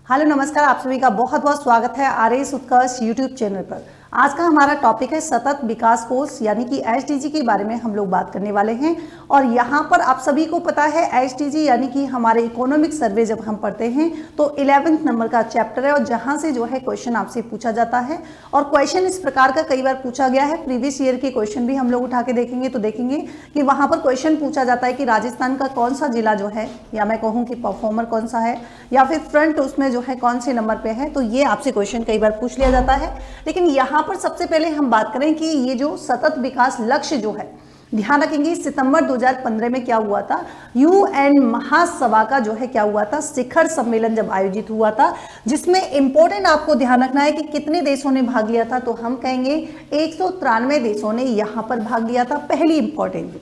Hello नमस्कार, आप सभी का बहुत बहुत स्वागत है आरएस उत्कर्ष यूट्यूब चैनल पर। आज का हमारा टॉपिक है सतत विकास कोष यानी कि एसडीजी के बारे में हम लोग बात करने वाले हैं। और यहाँ पर आप सभी को पता है एसडीजी यानी कि हमारे इकोनॉमिक सर्वे जब हम पढ़ते हैं तो 11वें नंबर का चैप्टर है और जहाँ से जो है क्वेश्चन आपसे पूछा जाता है। और क्वेश्चन इस प्रकार का कई बार पूछा गया है, प्रीवियस ईयर के क्वेश्चन भी हम लोग उठा के देखेंगे तो देखेंगे कि वहाँ पर क्वेश्चन पूछा जाता है कि राजस्थान का कौन सा जिला जो है, या मैं कहूँ कि परफॉर्मर कौन सा है, या फिर फ्रंट उसमें जो है कौन से नंबर पे है। तो ये आपसे क्वेश्चन कई बार पूछ लिया जाता है। लेकिन यहाँ पर सबसे पहले हम बात करें कि ये जो सतत विकास लक्ष्य जो है, ध्यान रखेंगे सितंबर 2015 में क्या हुआ था, यूएन महासभा का जो है क्या हुआ था, शिखर सम्मेलन जब आयोजित हुआ था, जिसमें इंपॉर्टेंट आपको ध्यान रखना है कि कितने देशों ने भाग लिया था। तो हम कहेंगे 193 देशों ने यहाँ पर भाग लिया था, पहली इंपॉर्टेंट।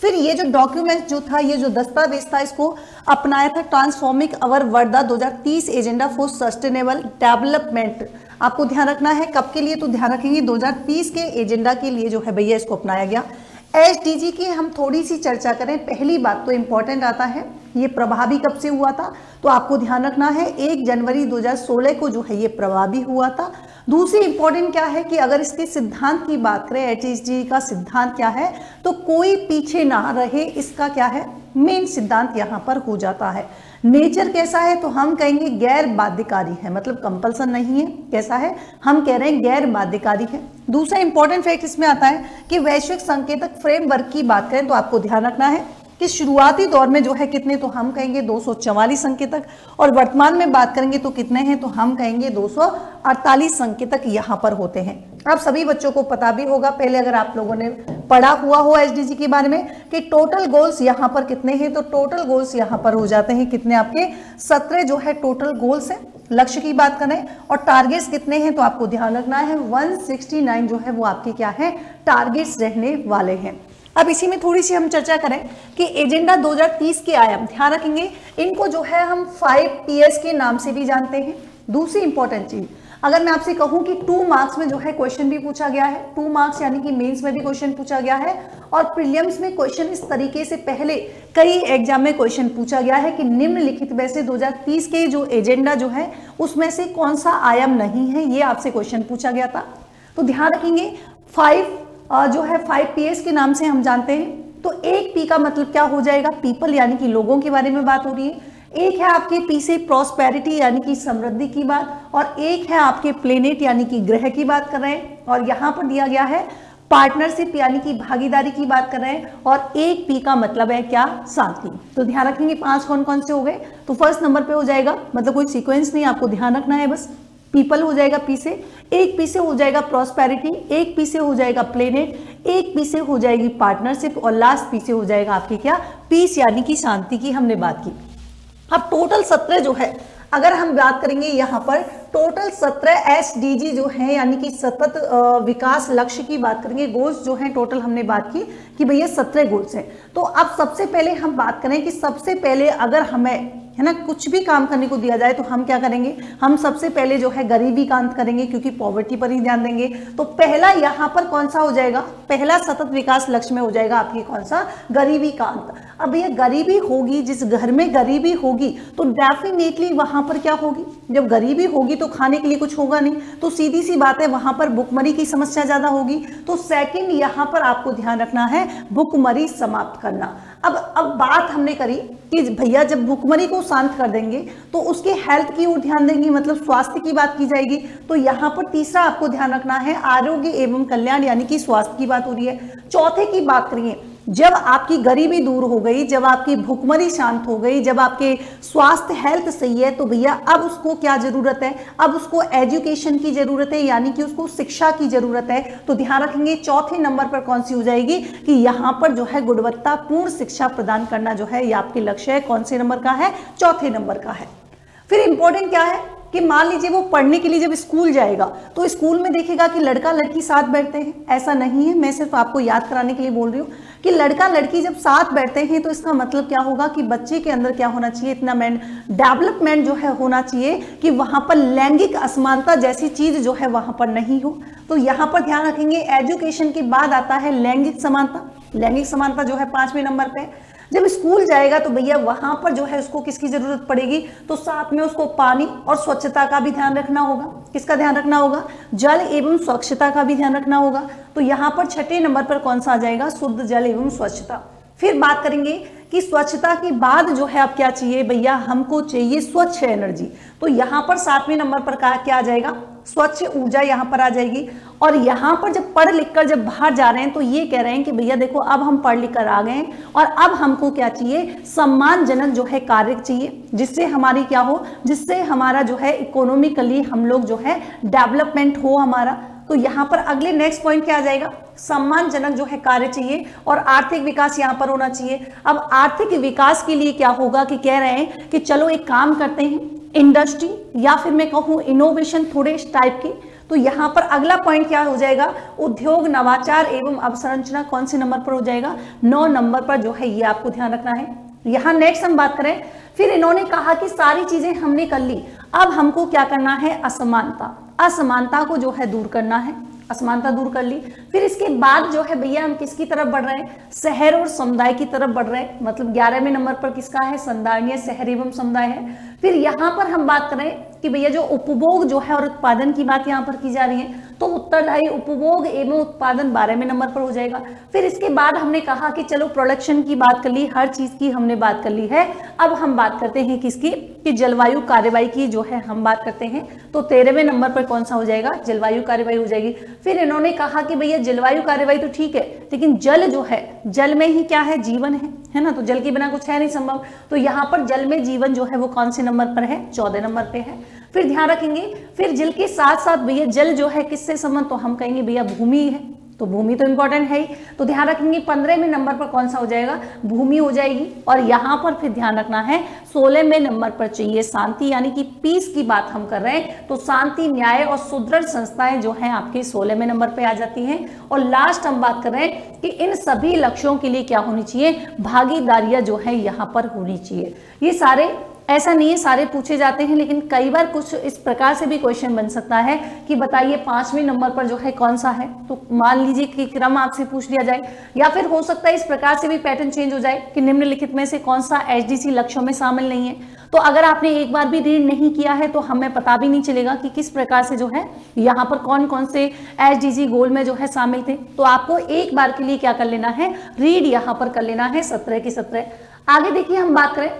फिर ये जो डॉक्यूमेंट जो था, ये जो दस्तावेज था, इसको अपनाया था transforming our world 2030 agenda for sustainable development. आपको ध्यान रखना है कब के लिए, तो ध्यान रखेंगे 2030 के एजेंडा के लिए जो है भैया इसको अपनाया गया। एसडीजी की हम थोड़ी सी चर्चा करें। पहली बात तो इंपॉर्टेंट आता है, ये प्रभावी कब से हुआ था, तो आपको ध्यान रखना है 1 जनवरी 2016 को जो है ये प्रभावी हुआ था। दूसरी इंपॉर्टेंट क्या है कि अगर इसके सिद्धांत की बात करें, एसडीजी का सिद्धांत क्या है, तो कोई पीछे ना रहे, इसका क्या है मेन सिद्धांत यहाँ पर हो जाता है। नेचर कैसा है, तो हम कहेंगे गैर बाध्यकारी है, मतलब कंपल्सन नहीं है। कैसा है, हम कह रहे हैं गैर बाध्यकारी है। दूसरा इंपॉर्टेंट फैक्ट इसमें आता है कि वैश्विक संकेतक फ्रेमवर्क की बात करें तो आपको ध्यान रखना है कि शुरुआती दौर में जो है कितने, तो हम कहेंगे 244 संकेतक, और वर्तमान में बात करेंगे तो कितने हैं, तो हम कहेंगे 248 संकेतक यहाँ पर होते हैं। आप सभी बच्चों को पता भी होगा, पहले अगर आप लोगों ने पढ़ा हुआ हो एसडीजी के बारे में, कि टोटल गोल्स यहाँ पर कितने हैं, तो टोटल गोल्स यहाँ पर हो जाते हैं कितने, आपके 17 जो है टोटल गोल्स हैं। लक्ष्य की बात करें और टारगेट्स कितने हैं, तो आपको ध्यान रखना है 169 जो है वो आपके क्या है, टारगेट्स रहने वाले हैं। अब इसी में थोड़ी सी हम चर्चा करें कि एजेंडा 2030 के आयाम, ध्यान रखेंगे इनको जो है हम 5Ps के नाम से भी जानते हैं। दूसरी इंपॉर्टेंट चीज, अगर मैं आपसे कहूं कि 2 मार्क्स में जो है क्वेश्चन भी पूछा गया है, 2 मार्क्स यानी कि मेंस में भी क्वेश्चन पूछा गया है, और प्रीलिम्स में क्वेश्चन इस तरीके से पहले कई एग्जाम में क्वेश्चन पूछा गया है कि निम्नलिखित में से 2030 के जो एजेंडा जो है उसमें से कौन सा आयाम नहीं है, ये आपसे क्वेश्चन पूछा गया था। तो ध्यान रखेंगे 5 Ps के नाम से हम जानते हैं। तो एक P का मतलब क्या हो जाएगा, पीपल यानी कि लोगों के बारे में बात हो रही है। एक है आपके P से प्रॉस्पेरिटी यानी कि समृद्धि की बात, और एक है आपके प्लेनेट यानी कि ग्रह की बात कर रहे हैं। और यहाँ पर दिया गया है पार्टनरशिप यानी कि भागीदारी की बात कर रहे हैं, और एक P का मतलब है क्या, शांति। तो ध्यान रखेंगे 5 कौन कौन से हो गए, तो फर्स्ट नंबर पे हो जाएगा, मतलब कोई सीक्वेंस नहीं, आपको ध्यान रखना है बस, पीपल हो जाएगा P से, एक P से हो जाएगा प्रॉस्पेरिटी, एक P से हो जाएगा प्लेनेट, एक P से हो जाएगी पार्टनरशिप, और लास्ट P से हो जाएगा आपकी क्या, पीस यानी कि शांति की हमने बात की। अब टोटल 17 जो है, अगर हम बात करेंगे यहाँ पर टोटल 17 एसडीजी जो है यानी कि सतत विकास लक्ष्य की बात करेंगे, गोल्स जो है टोटल हमने बात की कि भैया 17 गोल्स हैं। तो अब सबसे पहले हम बात करें कि सबसे पहले अगर हमें है ना कुछ भी काम करने को दिया जाए तो हम क्या करेंगे, हम सबसे पहले जो है गरीबी का अंत करेंगे, क्योंकि पॉवर्टी पर ही ध्यान देंगे। तो पहला यहाँ पर कौन सा हो जाएगा, पहला सतत विकास लक्ष्य में हो जाएगा आपकी कौन सा, गरीबी का अंत। अब ये गरीबी होगी, जिस घर में गरीबी होगी तो डेफिनेटली वहां पर क्या होगी, जब गरीबी होगी तो खाने के लिए कुछ होगा नहीं, तो सीधी सी बात है वहां पर भुखमरी की समस्या ज्यादा होगी। तो सेकंड यहाँ पर आपको ध्यान रखना है भुखमरी समाप्त करना। अब बात हमने करी कि भैया जब भुखमरी को शांत कर देंगे तो उसके हेल्थ की ओर ध्यान देंगे, मतलब स्वास्थ्य की बात की जाएगी। तो यहाँ पर तीसरा आपको ध्यान रखना है आरोग्य एवं कल्याण यानी कि स्वास्थ्य की बात हो रही है। चौथे की बात करिए, जब आपकी गरीबी दूर हो गई, जब आपकी भुखमरी शांत हो गई, जब आपके स्वास्थ्य हेल्थ सही है, तो भैया अब उसको क्या जरूरत है, अब उसको एजुकेशन की जरूरत है यानी कि उसको शिक्षा की जरूरत है। तो ध्यान रखेंगे चौथे नंबर पर कौन सी हो जाएगी कि यहाँ पर जो है गुणवत्तापूर्ण शिक्षा प्रदान करना जो है ये आपके लक्ष्य है। कौन से नंबर का है, चौथे नंबर का है। फिर इंपॉर्टेंट क्या है कि मान लीजिए वो पढ़ने के लिए जब स्कूल जाएगा तो स्कूल में देखेगा कि लड़का लड़की साथ बैठते हैं, ऐसा नहीं है, मैं सिर्फ आपको याद कराने के लिए बोल रही हूँ कि लड़का लड़की जब साथ बैठते हैं तो इसका मतलब क्या होगा कि बच्चे के अंदर क्या होना चाहिए, इतना डेवलपमेंट जो है होना चाहिए कि वहां पर लैंगिक असमानता जैसी चीज जो है वहां पर नहीं हो। तो यहाँ पर ध्यान रखेंगे एजुकेशन के बाद आता है लैंगिक समानता। लैंगिक समानता जो है 5वें नंबर पे। जब स्कूल जाएगा तो भैया वहां पर जो है उसको किसकी जरूरत पड़ेगी, तो साथ में उसको पानी और स्वच्छता का भी ध्यान रखना होगा। किसका ध्यान रखना होगा, जल एवं स्वच्छता का भी ध्यान रखना होगा। तो यहाँ पर 6 नंबर पर कौन सा आ जाएगा, शुद्ध जल एवं स्वच्छता। फिर बात करेंगे कि स्वच्छता के बाद जो है अब क्या चाहिए भैया, हमको चाहिए स्वच्छ एनर्जी। तो यहाँ पर 7वें नंबर पर क्या आ जाएगा, स्वच्छ ऊर्जा यहाँ पर आ जाएगी। और यहाँ पर जब पढ़ लिख कर जब बाहर जा रहे हैं तो ये कह रहे हैं कि भैया देखो अब हम पढ़ लिख कर आ गए हैं और अब हमको क्या चाहिए, सम्मानजनक जो है कार्य चाहिए, जिससे हमारी क्या हो, जिससे हमारा जो है इकोनॉमिकली हम लोग जो है डेवलपमेंट हो हमारा। तो यहाँ पर अगले नेक्स्ट पॉइंट क्या आ जाएगा, सम्मानजनक जो है कार्य चाहिए और आर्थिक विकास यहाँ पर होना चाहिए। अब आर्थिक विकास के लिए क्या होगा कि कह रहे हैं कि चलो एक काम करते हैं, इंडस्ट्री या फिर मैं कहूँ इनोवेशन थोड़े इस टाइप की। तो यहाँ पर अगला पॉइंट क्या हो जाएगा, उद्योग नवाचार एवं अवसंरचना कौन से नंबर पर हो जाएगा, 9 नंबर पर जो है ये आपको ध्यान रखना है। यहाँ नेक्स्ट हम बात करें, फिर इन्होंने कहा कि सारी चीजें हमने कर ली, अब हमको क्या करना है, असमानता को जो है दूर करना है, असमानता दूर कर ली। फिर इसके बाद जो है भैया हम किसकी तरफ बढ़ रहे हैं, शहर और समुदाय की तरफ बढ़ रहे हैं। मतलब 11वें नंबर पर किसका है, संधारणीय शहर एवं समुदाय है। फिर यहाँ पर हम बात करें कि भैया जो उपभोग जो है और उत्पादन की बात यहाँ पर की जा रही है, तो उत्तरदायी उपभोग एवं उत्पादन 12वें नंबर पर हो जाएगा। फिर इसके बाद हमने कहा कि चलो प्रोडक्शन की बात कर ली, हर चीज की हमने बात कर ली है। अब हम बात करते हैं किसकी, कि जलवायु कार्यवाही की जो है हम बात करते हैं। तो 13वें नंबर पर कौन सा हो जाएगा, जलवायु कार्यवाही हो जाएगी। फिर इन्होंने कहा कि भैया जलवायु कार्यवाही तो ठीक है, लेकिन जल जो है, जल में ही क्या है, जीवन है ना, तो जल के बिना कुछ है नहीं संभव। तो यहाँ पर जल में जीवन जो है वो कौन से नंबर पर है, 14 नंबर पे है। फिर ध्यान रखेंगे, फिर जल के साथ साथ भैया जल जो है किससे संबंध, तो हम कहेंगे भैया भूमि है, तो भूमि तो इंपॉर्टेंट है ही। तो ध्यान रखेंगे 15वें नंबर पर कौन सा हो जाएगा, भूमि हो जाएगी। और यहाँ पर फिर ध्यान रखना है 16वें नंबर पर चाहिए शांति, यानी कि पीस की बात हम कर रहे हैं, तो शांति, न्याय और सुदृढ़ संस्थाएं जो हैं आपके 16वें नंबर पे आ जाती हैं। और लास्ट हम बात कर रहे हैं कि इन सभी लक्ष्यों के लिए क्या होनी चाहिए, भागीदारियां जो है यहाँ पर होनी चाहिए। ये सारे, ऐसा नहीं है सारे पूछे जाते हैं, लेकिन कई बार कुछ इस प्रकार से भी क्वेश्चन बन सकता है कि बताइए 5वें नंबर पर जो है कौन सा है। तो मान लीजिए कि क्रम आपसे पूछ लिया जाए, या फिर हो सकता है इस प्रकार से भी पैटर्न चेंज हो जाए कि निम्नलिखित में से कौन सा एचडीसी लक्ष्यों में शामिल नहीं है। तो अगर आपने एक बार भी रीड नहीं किया है तो हमें पता भी नहीं चलेगा कि किस प्रकार से जो है यहाँ पर कौन कौन से एचडीसी गोल में जो है शामिल थे। तो आपको एक बार के लिए क्या कर लेना है, रीड यहाँ पर कर लेना है 17 की 17। आगे देखिए हम बात करें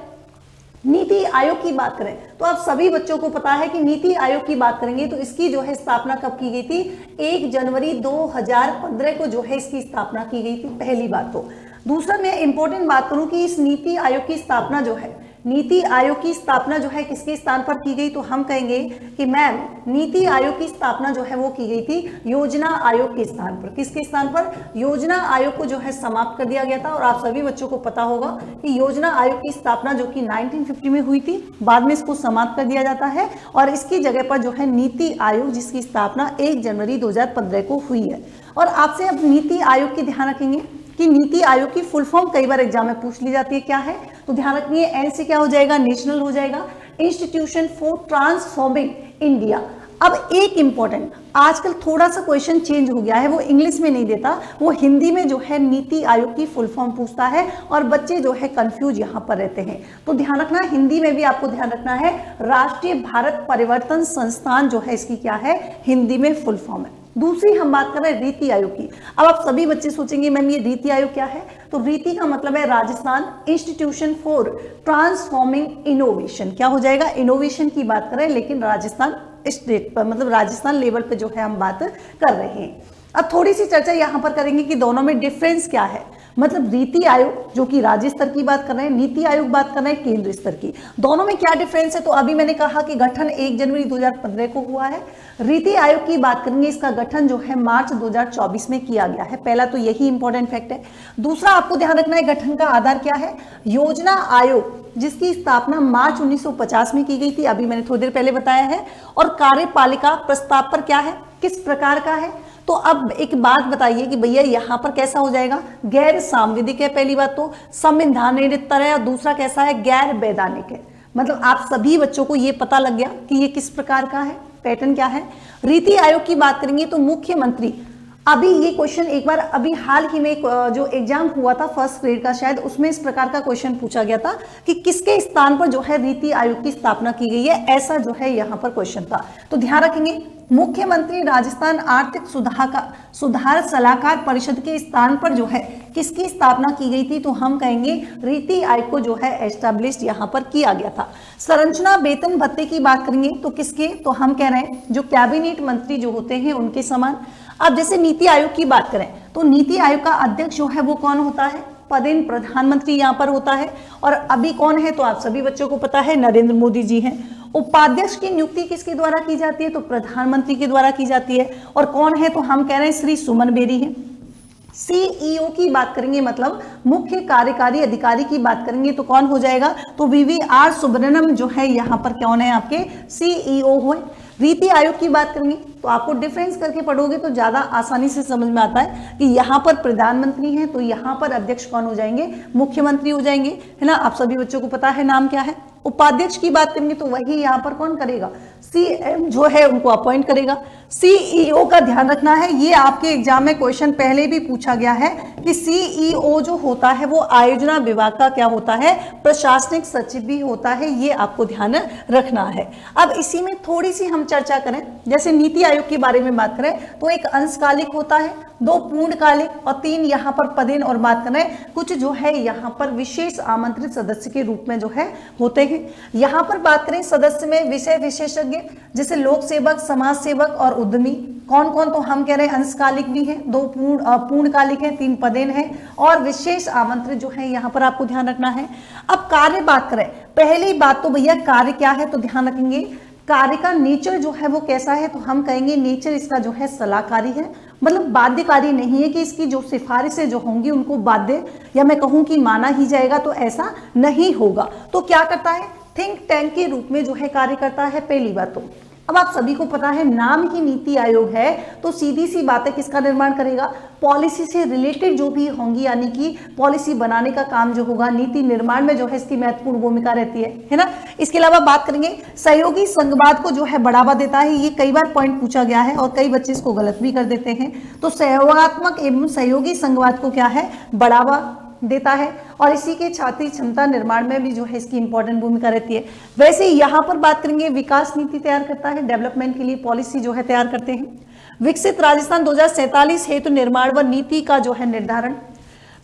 नीति आयोग की बात करें, तो आप सभी बच्चों को पता है कि नीति आयोग की बात करेंगे तो इसकी जो है स्थापना कब की गई थी, 1 जनवरी 2015 को जो है इसकी स्थापना की गई थी, पहली बात। तो दूसरा मैं इंपॉर्टेंट बात करूं कि इस नीति आयोग की स्थापना जो है, नीति आयोग की स्थापना जो है किसके स्थान पर की गई, तो हम कहेंगे कि मैम नीति आयोग की स्थापना जो है वो की गई थी योजना आयोग के स्थान पर। किसके स्थान पर, योजना आयोग को जो है समाप्त कर दिया गया था। और आप सभी बच्चों को पता होगा कि योजना आयोग की स्थापना जो कि 1950 में हुई थी, बाद में इसको समाप्त कर दिया जाता है और इसकी जगह पर जो है नीति आयोग, जिसकी स्थापना 1 जनवरी 2015 को हुई है। और आपसे अब नीति आयोग की ध्यान रखेंगे कि नीति आयोग की फुल फॉर्म कई बार एग्जाम में पूछ ली जाती है, क्या है, तो ध्यान रखिए एन से क्या हो जाएगा, नेशनल हो जाएगा, इंस्टीट्यूशन फॉर ट्रांसफॉर्मिंग इंडिया। अब एक इंपॉर्टेंट, आजकल थोड़ा सा क्वेश्चन चेंज हो गया है, वो इंग्लिश में नहीं देता, वो हिंदी में जो है नीति आयोग की फुल फॉर्म पूछता है और बच्चे जो है कंफ्यूज यहाँ पर रहते हैं। तो ध्यान रखना, हिंदी में भी आपको ध्यान रखना है, राष्ट्रीय भारत परिवर्तन संस्थान जो है इसकी क्या है, हिंदी में फुल फॉर्म है। दूसरी हम बात कर रहे हैं रीति आयोग की। अब आप सभी बच्चे सोचेंगे मैम ये रीति आयोग क्या है, तो रीति का मतलब है Rajasthan institution for transforming innovation. क्या हो जाएगा, इनोवेशन की बात करें, लेकिन राजस्थान स्टेट पर, मतलब राजस्थान लेवल पे जो है हम बात कर रहे हैं। अब थोड़ी सी चर्चा यहाँ पर करेंगे कि दोनों में डिफरेंस क्या है। मतलब रीति आयोग जो कि राज्य स्तर की बात कर रहे हैं, नीति आयोग बात कर रहे हैं केंद्र स्तर की, दोनों में क्या डिफरेंस है। तो अभी मैंने कहा कि गठन 1 जनवरी 2015 को हुआ है। रीति आयोग की बात करेंगे, इसका गठन जो है मार्च 2024 में किया गया है। पहला तो यही इंपॉर्टेंट फैक्ट है। दूसरा आपको ध्यान रखना है गठन का आधार क्या है, योजना आयोग जिसकी स्थापना मार्च 1950 में की गई थी, अभी मैंने थोड़ी देर पहले बताया है। और कार्यपालिका प्रस्ताव पर क्या है, किस प्रकार का है। तो अब एक बात बताइए कि भैया यहाँ पर कैसा हो जाएगा, गैर सांविधिक है पहली बात, तो संविधानेतर है, और दूसरा कैसा है, गैर वैधानिक है। मतलब आप सभी बच्चों को ये पता लग गया कि ये किस प्रकार का है, पैटर्न क्या है। रीति आयोग की बात करेंगे तो मुख्यमंत्री अभी ये क्वेश्चन एक बार अभी हाल ही में जो एग्जाम हुआ था फर्स्ट ग्रेड का, शायद उसमें इस प्रकार का क्वेश्चन पूछा गया था कि किसके स्थान पर जो है नीति आयोग की स्थापना की गई है, ऐसा जो है यहाँ पर क्वेश्चन था। तो ध्यान रखेंगे, मुख्यमंत्री राजस्थान आर्थिक सुधार सलाहकार परिषद के स्थान पर जो है किसकी स्थापना की गई थी, तो हम कहेंगे नीति आयोग को जो है एस्टैब्लिश यहाँ पर किया गया था। संरचना वेतन भत्ते की बात करेंगे तो किसके, तो हम कह रहे हैं जो कैबिनेट मंत्री जो होते हैं उनके समान। अब जैसे नीति आयोग की बात करें तो नीति आयोग का अध्यक्ष जो है वो कौन होता है, पदेन प्रधानमंत्री यहाँ पर होता है। और अभी कौन है, तो आप सभी बच्चों को पता है नरेंद्र मोदी जी हैं। उपाध्यक्ष की नियुक्ति किसके द्वारा की जाती है, तो प्रधानमंत्री के द्वारा की जाती है। और कौन है, तो हम कह रहे हैं श्री सुमन बेरी है। सीईओ की बात करेंगे मतलब मुख्य कार्यकारी अधिकारी की बात करेंगे तो कौन हो जाएगा, तो वीवीआर सुब्रमण्यम जो है यहाँ पर कौन है, आपके सीईओ हुए। नीति आयोग की बात करेंगे तो आपको डिफरेंस करके पढ़ोगे तो ज्यादा आसानी से समझ में आता है कि यहाँ पर प्रधानमंत्री हैं तो यहाँ पर अध्यक्ष कौन हो जाएंगे, मुख्यमंत्री हो जाएंगे, है ना। आप सभी बच्चों को पता है नाम क्या है। उपाध्यक्ष की बात करेंगे तो वही यहाँ पर कौन करेगा, सीएम जो है उनको अपॉइंट करेगा। सीईओ का ध्यान रखना है, ये आपके एग्जाम में क्वेश्चन पहले भी पूछा गया है कि सीईओ जो होता है वो आयोजना विभाग का क्या होता है, प्रशासनिक सचिव भी होता है, ये आपको ध्यान रखना है। अब इसी में थोड़ी सी हम चर्चा करें, जैसे नीति आयोग के बारे में बात करें तो एक अंशकालिक होता है, 2 पूर्णकालिक और 3 यहाँ पर पदेन, और बात करें कुछ जो है यहाँ पर विशेष आमंत्रित सदस्य के रूप में जो है होते हैं। यहाँ पर बात करें सदस्य में विषय विशेषज्ञ जैसे लोक सेवक, समाज सेवक और उद्यमी, कौन कौन, तो हम कह रहे हैं अंशकालिक भी है, 2 पूर्णकालिक है, 3 पदेन है और विशेष आमंत्रित जो है यहाँ पर आपको ध्यान रखना है। अब कार्य बात करें, पहली बात तो भैया कार्य क्या है, तो ध्यान रखेंगे कार्य का नेचर जो है वो कैसा है, तो हम कहेंगे नेचर इसका जो है सलाहकारी है, मतलब बाध्यकारी नहीं है कि इसकी जो सिफारिशें जो होंगी उनको बाध्य या मैं कहूं कि माना ही जाएगा, तो ऐसा नहीं होगा। तो क्या करता है, थिंक टैंक के रूप में जो है कार्य करता है, पहली बात तो। अब आप सभी को पता है नाम ही नीति आयोग है तो सीधी सी बात है किसका निर्माण करेगा, पॉलिसी से रिलेटेड जो भी होंगी, यानी कि पॉलिसी बनाने का काम जो होगा, नीति निर्माण में जो है इसकी महत्वपूर्ण भूमिका रहती है ना। इसके अलावा बात करेंगे सहयोगी संघवाद को जो है बढ़ावा देता है, ये कई बार पॉइंट पूछा गया है और कई बच्चे इसको गलत भी कर देते हैं। तो सहयोगात्मक एवं सहयोगी संघवाद को क्या है, बढ़ावा देता है और इसी के छात्र क्षमता निर्माण में भी जो है इसकी इंपॉर्टेंट भूमिका रहती है। वैसे यहाँ पर बात करेंगे विकास नीति तैयार करता है, डेवलपमेंट के लिए पॉलिसी जो है तैयार करते हैं। विकसित राजस्थान 2047 हेतु निर्माण व नीति का जो है निर्धारण।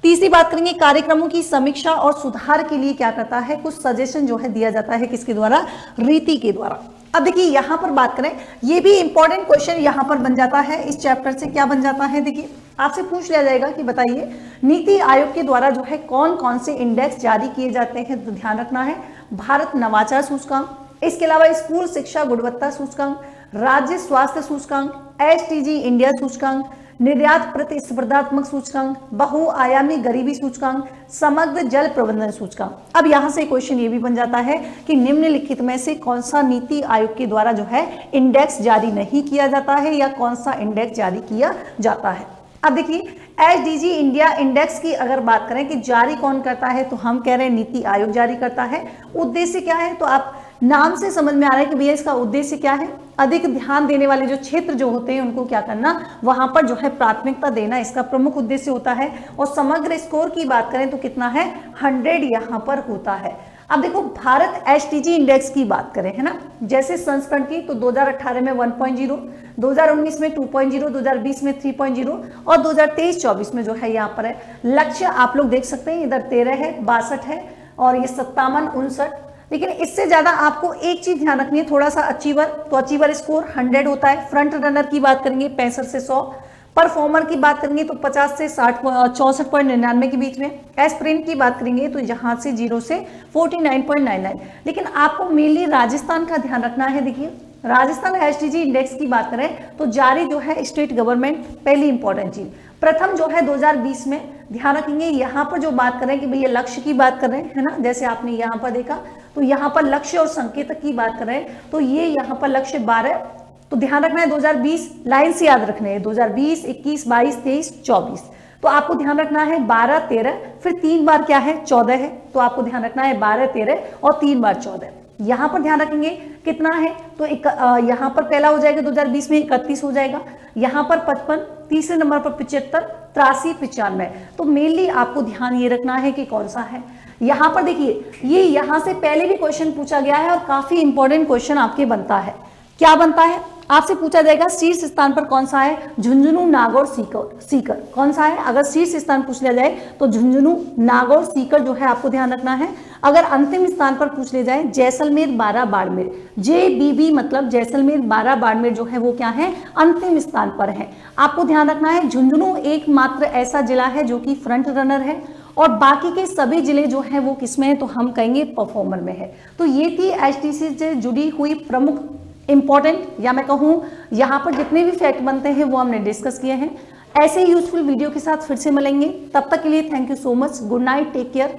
तीसरी बात करेंगे कार्यक्रमों की समीक्षा और सुधार के लिए क्या करता है, कुछ सजेशन जो है दिया जाता है, किसके द्वारा, रीति के द्वारा। अब देखिए यहाँ पर बात करें, ये भी इंपॉर्टेंट क्वेश्चन यहाँ पर बन जाता है, इस चैप्टर से क्या बन जाता है, देखिए आपसे पूछ लिया जाएगा कि बताइए नीति आयोग के द्वारा जो है कौन कौन से इंडेक्स जारी किए जाते हैं, तो ध्यान रखना है भारत नवाचार सूचकांक, इसके अलावा स्कूल शिक्षा गुणवत्ता सूचकांक, राज्य स्वास्थ्य सूचकांक, एसटीजी इंडिया सूचकांक, निर्यात प्रतिस्पर्धात्मक सूचकांक, बहुआयामी गरीबी सूचकांक, समग्र जल प्रबंधन सूचकांक। अब यहां से क्वेश्चन ये भी बन जाता है कि निम्नलिखित में से कौन सा नीति आयोग के द्वारा जो है इंडेक्स जारी नहीं किया जाता है या कौन सा इंडेक्स जारी किया जाता है। अब देखिए एसडीजी इंडिया इंडेक्स की अगर बात करें कि जारी कौन करता है, तो हम कह रहे हैं नीति आयोग जारी करता है। उद्देश्य क्या है, तो आप नाम से समझ में आ रहा है कि भैया इसका उद्देश्य क्या है, अधिक ध्यान देने वाले जो क्षेत्र जो होते हैं उनको क्या करना, वहां पर जो है प्राथमिकता देना, इसका प्रमुख उद्देश्य होता है। और समग्र स्कोर की बात करें तो कितना है, 100 यहां पर होता है। अब देखो भारत एसटीजी इंडेक्स की बात करें, है ना, जैसे संस्करण की, तो 2018 में 1.0, 2019 में 2.0, 2020 में 3.0 और 2023-24 में जो है यहाँ पर है। लक्ष्य आप लोग देख सकते हैं, इधर 13 है, 62 है और ये 57, 59। लेकिन इससे ज्यादा आपको एक चीज ध्यान रखनी है, थोड़ा सा अचीवर, तो अचीवर स्कोर 100 होता है। फ्रंट रनर की बात करेंगे 65 से 100, परफॉर्मर की बात करेंगे तो 50 से 60, 64.99 के बीच में। एस्पिरेंट की बात करेंगे तो यहाँ से 0 से 49.99। लेकिन आपको मेनली राजस्थान का ध्यान रखना है। देखिए राजस्थान एसटीजी इंडेक्स की बात करें तो जारी जो है स्टेट गवर्नमेंट, पहली इंपॉर्टेंट चीज। प्रथम जो है 2020 में, ध्यान रखेंगे यहाँ पर जो बात करें कि भैया लक्ष्य की बात कर रहे हैं, है ना, जैसे आपने यहाँ पर देखा तो यहाँ पर लक्ष्य और संकेतक की बात कर रहे हैं तो ये यहाँ पर लक्ष्य 12, तो ध्यान रखना है 2020 लाइन से याद रखना है, 2020, 21, 22, 23, 24। तो आपको ध्यान रखना है 12, 13, फिर 3 बार क्या है 14 है, तो आपको ध्यान रखना है 12, 13 और 3 बार 14। यहाँ पर ध्यान रखेंगे कितना है, तो यहाँ पर पहला हो जाएगा 2020 में 31 हो जाएगा, यहाँ पर 55, तीसरे नंबर पर 75, 83, 95। तो मेनली आपको ध्यान ये रखना है कि कौन सा है। यहाँ पर देखिए, ये यहाँ से पहले भी क्वेश्चन पूछा गया है और काफी इंपॉर्टेंट क्वेश्चन आपके बनता है। क्या बनता है? आपसे पूछा जाएगा शीर्ष स्थान पर कौन सा है? झुंझुनू, नागौर, सीकर कौन सा है? अगर शीर्ष स्थान पूछ लिया जाए तो झुंझुनू, नागौर, सीकर जो है आपको ध्यान रखना है। अगर अंतिम स्थान पर पूछ ले जाए जैसलमेर, बारा, बाड़मेर, JBB मतलब जैसलमेर, बारा, बाड़मेर जो है वो क्या है? अंतिम स्थान पर है। आपको ध्यान रखना है झुंझुनू एकमात्र ऐसा जिला है जो कि फ्रंट रनर है और बाकी के सभी जिले जो है वो किसमें है? तो हम कहेंगे परफॉर्मर में है। तो ये थी HDC से जुड़ी हुई प्रमुख इंपॉर्टेंट, या मैं कहूँ यहाँ पर जितने भी फैक्ट बनते हैं वो हमने डिस्कस किए हैं। ऐसे ही यूजफुल वीडियो के साथ फिर से मिलेंगे, तब तक के लिए thank you so much. Good night, take care.